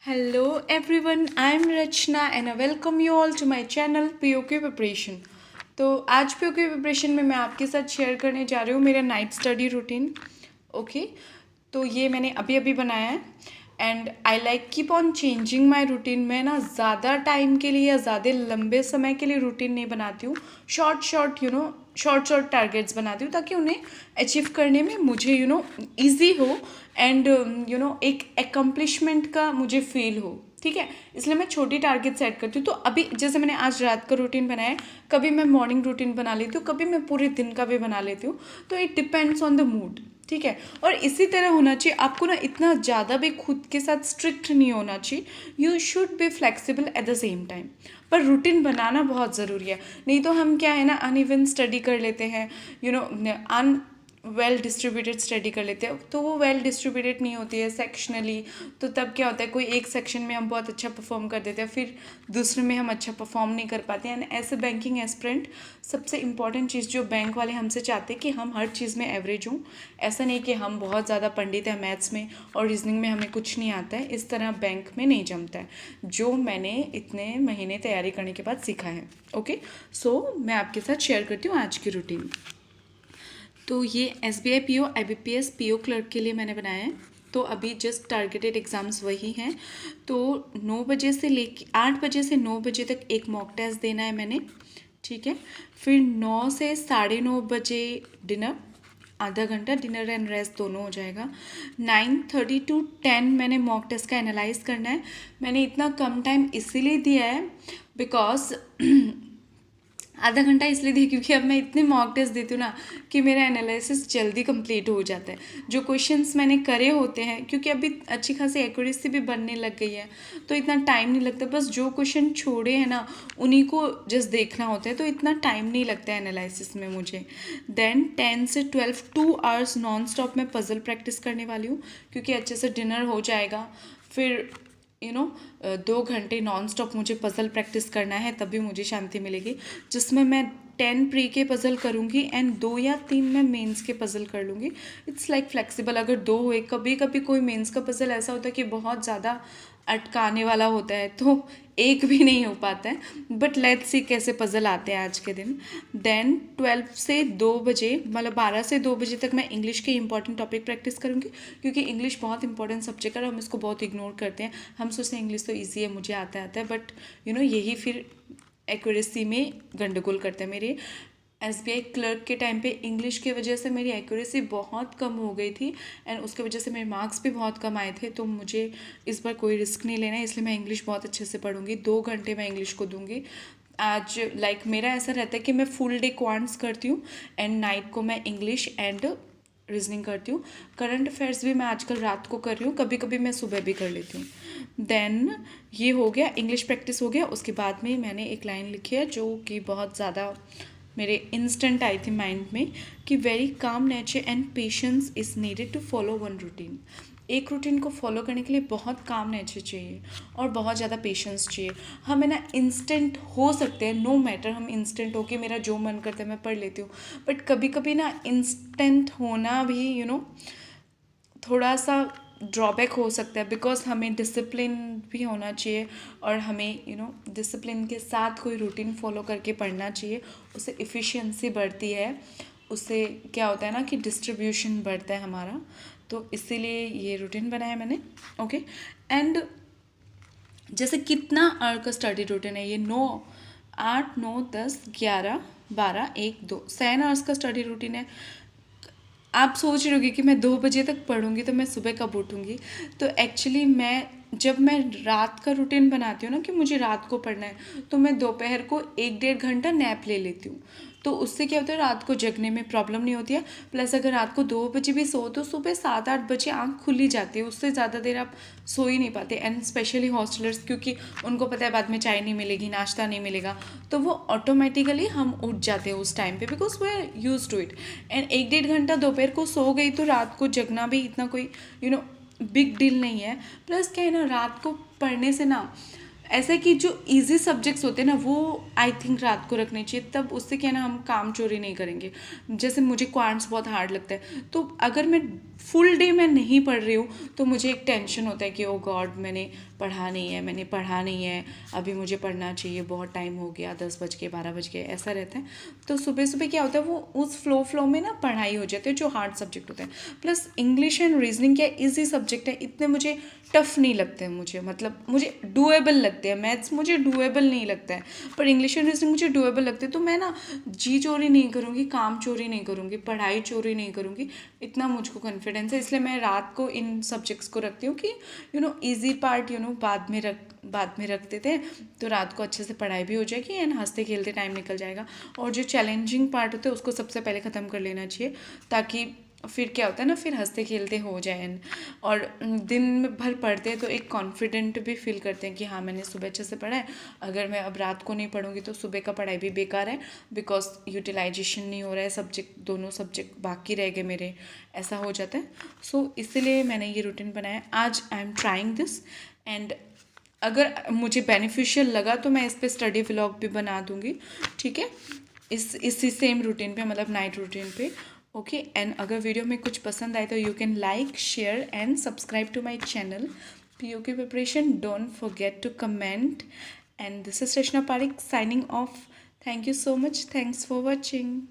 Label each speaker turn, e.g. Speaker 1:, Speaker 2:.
Speaker 1: Hello everyone, I am Rachna and I welcome you all to my channel POK Preparation. तो आज POK Preparation में मैं आपके साथ शेयर करने जा रही हूँ मेरा नाइट स्टडी रूटीन. ओके, तो ये मैंने अभी अभी बनाया है and I like keep on changing my routine. मैं ना ज़्यादा टाइम के लिए या ज़्यादा लंबे समय के लिए रूटीन नहीं बनाती हूँ. शॉर्ट टारगेट्स बनाती हूँ ताकि उन्हें अचीव करने में मुझे ईजी हो एंड एक एकम्प्लिशमेंट का मुझे फील हो. ठीक है, इसलिए मैं छोटी टारगेट सेट करती हूँ. तो अभी जैसे मैंने आज रात का रूटीन बनाया है, कभी मैं मॉर्निंग रूटीन बना लेती हूँ, कभी मैं पूरे दिन का भी बना लेती हूँ. तो it depends on the mood. ठीक है, और इसी तरह होना चाहिए. आपको ना इतना ज़्यादा भी खुद के साथ स्ट्रिक्ट नहीं होना चाहिए. You should be flexible at the same time. पर रूटीन बनाना बहुत ज़रूरी है. नहीं तो हम क्या है ना, अनइवन स्टडी कर लेते हैं, अन वेल डिस्ट्रीब्यूटेड स्टडी कर लेते हैं. तो वो वेल डिस्ट्रीब्यूटेड नहीं होती है सेक्शनली. तो तब क्या होता है, कोई एक सेक्शन में हम बहुत अच्छा परफॉर्म कर देते हैं, फिर दूसरे में हम अच्छा परफॉर्म नहीं कर पाते हैं. एज ए बैंकिंग एस्पिरेंट सबसे इंपॉर्टेंट चीज़ जो बैंक वाले हमसे चाहते हैं कि हम हर चीज़ में एवरेज हों. ऐसा नहीं कि हम बहुत ज़्यादा पंडित हैं मैथ्स में और रीजनिंग में हमें कुछ नहीं आता है. इस तरह बैंक में नहीं जमता है, जो मैंने इतने महीने तैयारी करने के बाद सीखा है. ओके, सो मैं आपके साथ शेयर करती हूँ आज की रूटीन. तो ये SBI PO IBPS PO clerk के लिए मैंने बनाया है. तो अभी जस्ट टारगेटेड एग्ज़ाम्स वही हैं. तो 9 बजे से लेके 8 बजे से 9 बजे तक एक मॉक टेस्ट देना है मैंने. ठीक है, फिर 9 से 9:30 बजे डिनर, आधा घंटा डिनर एंड रेस्ट दोनों हो जाएगा. 9:30 to 10 मैंने मॉक टेस्ट का एनालाइज करना है. मैंने इतना कम टाइम इसीलिए दिया है बिकॉज आधा घंटा इसलिए दी क्योंकि अब मैं इतने मॉक टेस्ट देती हूँ ना कि मेरा एनालिसिस जल्दी कंप्लीट हो जाता है. जो क्वेश्चंस मैंने करे होते हैं, क्योंकि अभी अच्छी खासी एक्यूरेसी भी बनने लग गई है, तो इतना टाइम नहीं लगता. बस जो क्वेश्चन छोड़े हैं ना उन्हीं को जस्ट देखना होता है, तो इतना टाइम नहीं लगता है एनालिसिस में मुझे. देन 10 से 12 2 आवर्स नॉन स्टॉप मैं पज़ल प्रैक्टिस करने वाली हूँ, क्योंकि अच्छे से डिनर हो जाएगा. फिर 2 घंटे नॉन स्टॉप मुझे पज़ल प्रैक्टिस करना है, तभी मुझे शांति मिलेगी. जिसमें मैं 10 प्री के पज़ल करूँगी एंड 2 या 3 मैं मेंस के पज़ल कर लूँगी. It's like flexible. अगर 2 हुए, कभी कभी कोई मेंस का पज़ल ऐसा होता है कि बहुत ज़्यादा अटकाने वाला होता है, तो एक भी नहीं हो पाता है. बट लेट्स सी कैसे पज़ल आते हैं आज के दिन. देन 12 से 2 बजे, मतलब 12 से 2 बजे तक मैं इंग्लिश के इंपॉर्टेंट टॉपिक प्रैक्टिस करूँगी, क्योंकि इंग्लिश बहुत इंपॉर्टेंट सब्जेक्ट है और हम इसको बहुत इग्नोर करते हैं. हम सोचते हैं इंग्लिश तो ईजी है, मुझे आता है, बट यही फिर एक्यूरेसी में गंडगोल करते हैं. मेरे SBI क्लर्क के टाइम पे इंग्लिश की वजह से मेरी एक्यूरेसी बहुत कम हो गई थी एंड उसकी वजह से मेरे मार्क्स भी बहुत कम आए थे. तो मुझे इस बार कोई रिस्क नहीं लेना है, इसलिए मैं इंग्लिश बहुत अच्छे से पढ़ूंगी. 2 घंटे मैं इंग्लिश को दूंगी. आज मेरा ऐसा रहता है कि मैं फुल डे क्वांट्स करती हूँ एंड नाइट को मैं इंग्लिश एंड रीजनिंग करती हूँ. करंट अफेयर्स भी मैं आजकल रात को कर रही हूँ, कभी कभी मैं सुबह भी कर लेती हूँ. देन ये हो गया, इंग्लिश प्रैक्टिस हो गया. उसके बाद में मैंने एक लाइन लिखी है जो कि बहुत ज़्यादा मेरे इंस्टेंट आई थी माइंड में, कि very calm nature and patience is needed to follow one routine. एक रूटीन को फॉलो करने के लिए बहुत काम नेचर चाहिए और बहुत ज़्यादा पेशेंस चाहिए. हम है ना इंस्टेंट हो सकते हैं, नो मैटर हम इंस्टेंट हो कि मेरा जो मन करता है मैं पढ़ लेती हूँ, बट कभी कभी ना इंस्टेंट होना भी थोड़ा सा ड्रॉबैक हो सकता है, बिकॉज हमें डिसिप्लिन भी होना चाहिए और हमें डिसिप्लिन के साथ कोई रूटीन फॉलो करके पढ़ना चाहिए. उससे इफ़िशियंसी बढ़ती है, उससे क्या होता है ना कि डिस्ट्रीब्यूशन बढ़ता है हमारा. तो इसीलिए ये रूटीन बनाया मैंने. ओके, एंड जैसे कितना आवर का स्टडी रूटीन है ये, 8 9 10 11 12 1 2 7 आवर्स का स्टडी रूटीन है. आप सोच रहे होगे कि मैं 2 बजे तक पढ़ूंगी तो मैं सुबह कब उठूंगी. तो एक्चुअली जब मैं रात का रूटीन बनाती हूँ ना कि मुझे रात को पढ़ना है, तो मैं दोपहर को 1-1.5 घंटा नैप ले लेती हूँ. तो उससे क्या होता है, रात को जगने में प्रॉब्लम नहीं होती है. प्लस अगर रात को 2 बजे भी सो तो सुबह 7-8 बजे आँख खुली जाती है. उससे ज़्यादा देर आप सो ही नहीं पाते. एंड स्पेशली हॉस्टलर्स, क्योंकि उनको पता है बाद में चाय नहीं मिलेगी, नाश्ता नहीं मिलेगा, तो वो ऑटोमेटिकली हम उठ जाते हैं उस टाइम पे, because we are use to it. And 1-1.5 घंटा दोपहर को सो गई तो रात को जगना भी इतना कोई बिग डील नहीं है. प्लस क्या है ना, रात को पढ़ने से ना ऐसा है कि जो इजी सब्जेक्ट्स होते हैं ना वो आई थिंक रात को रखने चाहिए, तब उससे क्या है ना हम काम चोरी नहीं करेंगे। जैसे मुझे क्वांट्स बहुत हार्ड लगता है, तो अगर मैं फुल डे मैं नहीं पढ़ रही हूँ तो मुझे एक टेंशन होता है कि ओ गॉड मैंने पढ़ा नहीं है, अभी मुझे पढ़ना चाहिए, बहुत टाइम हो गया, 10 बज के 12 बज गए, ऐसा रहता है। तो सुबह सुबह क्या होता है वो उस फ्लो में ना पढ़ाई हो जाती है जो हार्ड सब्जेक्ट होते हैं। प्लस इंग्लिश एंड रीजनिंग क्या ईजी सब्जेक्ट है, इतने मुझे टफ नहीं लगते हैं, मुझे मतलब मुझे डूएबल लगते हैं। मैथ्स मुझे डूएबल नहीं लगता है, पर इंग्लिश एंड रीजनिंग मुझे डूएबल लगते हैं। तो मैं ना जी चोरी नहीं करूँगी, काम चोरी नहीं करूँगी, पढ़ाई चोरी नहीं करूँगी, इतना मुझको कॉन्फिडेंस है। इसलिए मैं रात को इन सब्जेक्ट्स को रखती हूँ कि ईजी पार्ट बाद में रख देते हैं, तो रात को अच्छे से पढ़ाई भी हो जाएगी एंड हंसते खेलते टाइम निकल जाएगा। और जो चैलेंजिंग पार्ट होते हैं उसको सबसे पहले ख़त्म कर लेना चाहिए, ताकि फिर क्या होता है ना, फिर हंसते खेलते हो जाए। और दिन भर पढ़ते हैं तो एक कॉन्फिडेंट भी फील करते हैं कि हाँ मैंने सुबह अच्छे से पढ़ा है, अगर मैं अब रात को नहीं पढ़ूंगी तो सुबह का पढ़ाई भी बेकार है, बिकॉज यूटिलाइजेशन नहीं हो रहा है, सब्जेक्ट दोनों सब्जेक्ट बाकी रह गए मेरे, ऐसा हो जाता है। सो इसीलिए मैंने ये रूटीन बनाया। आज I am trying this, and अगर मुझे बेनिफिशियल लगा तो मैं इस पर स्टडी व्लॉग भी बना दूँगी, ठीक है, इसी सेम रूटीन पे, मतलब नाइट रूटीन पे। ओके, एंड अगर वीडियो में कुछ पसंद आए तो you can like, share and subscribe to my channel POK preparation. Don't forget to comment, and this is Rachna Pareek signing off. Thank you so much, thanks for watching.